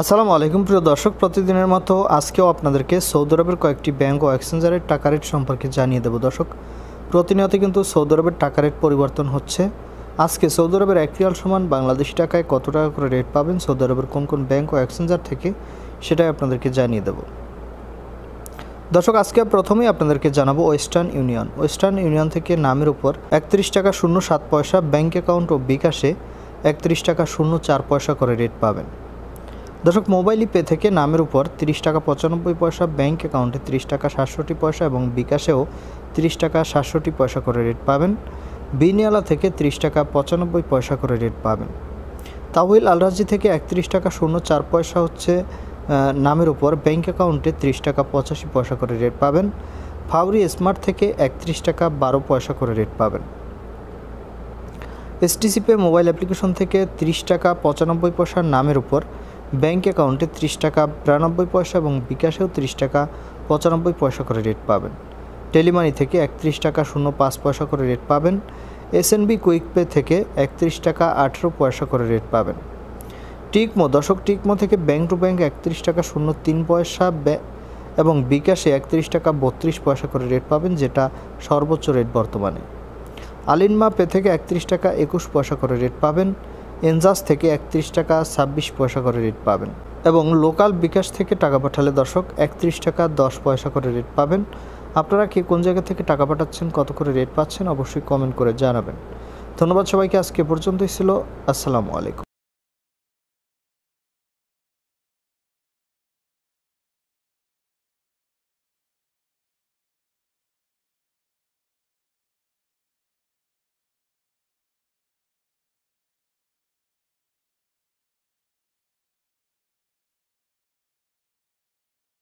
আসসালামু আলাইকুম প্রিয় দর্শক, প্রতিদিনের মতো আজকেও আপনাদেরকে সৌদি আরবের কয়েকটি ব্যাংক ও এক্সচেঞ্জারের টাকা রেট সম্পর্কে জানিয়ে দেব। দর্শক, প্রতিনিয়ত কিন্তু সৌদি আরবের টাকা রেট পরিবর্তন হচ্ছে। আজকে সৌদি আরবের 1 রিয়াল সমান বাংলাদেশি টাকায় কত টাকা করে রেট পাবেন সৌদি আরবের কোন কোন ব্যাংক ও এক্সচেঞ্জার থেকে, সেটাই আপনাদেরকে জানিয়ে দেব। দর্শক, আজকে প্রথমেই আপনাদেরকে জানাবো ওয়েস্টার্ন ইউনিয়ন থেকে নামের উপর 31 টাকা 07 পয়সা, ব্যাংক অ্যাকাউন্ট ও বিকাশে 31 টাকা 04 পয়সা করে রেট পাবেন। দর্শক, মোবাইল পে থেকে নামের উপর 30 টাকা 95 পয়সা, ব্যাংক অ্যাকাউন্টে 30 টাকা 67 পয়সা এবং বিকাশেও 30 টাকা 67 পয়সা করে রেট পাবেন। বিনিয়ালা থেকে 30 টাকা 95 পয়সা করে রেট পাবেন। তাওহিল আলরাজি থেকে 31 টাকা 04 পয়সা হচ্ছে নামের উপর, ব্যাংক অ্যাকাউন্টে 30 টাকা 85 পয়সা করে রেট পাবেন। ফাউরি স্মার্ট থেকে 31 টাকা 12 পয়সা করে রেট পাবেন। এসটিসি পে মোবাইল অ্যাপ্লিকেশন থেকে 30 টাকা 95 পয়সার নামের উপর, ব্যাংক অ্যাকাউন্টে 30 টাকা 92 পয়সা এবং বিকাশেও 30 টাকা 95 পয়সা করে রেট পাবেন। টেলিমানি থেকে 31 টাকা 05 পয়সা করে রেট পাবেন। এসএনবি কুইক পে থেকে 31 টাকা 18 পয়সা করে রেট পাবেন। টিকমো থেকে ব্যাংক টু ব্যাংক 31 টাকা 03 পয়সা এবং বিকাশে 31 টাকা 32 পয়সা করে রেট পাবেন, যেটা সর্বোচ্চ রেট বর্তমানে। আলিনমা পে থেকে 31 টাকা 21 পয়সা করে রেট পাবেন। এনজাস থেকে 31 টাকা 26 পয়সা করে রেট পাবেন এবং লোকাল বিকাশ থেকে টাকা পাঠালে দর্শক 31 টাকা 10 পয়সা করে রেট পাবেন। আপনারা কে কোন জায়গা থেকে টাকা পাঠাচ্ছেন, কত করে রেট পাচ্ছেন, অবশ্যই কমেন্ট করে জানাবেন। ধন্যবাদ সবাইকে। আজকে পর্যন্তই ছিল। আসসালামু আলাইকুম।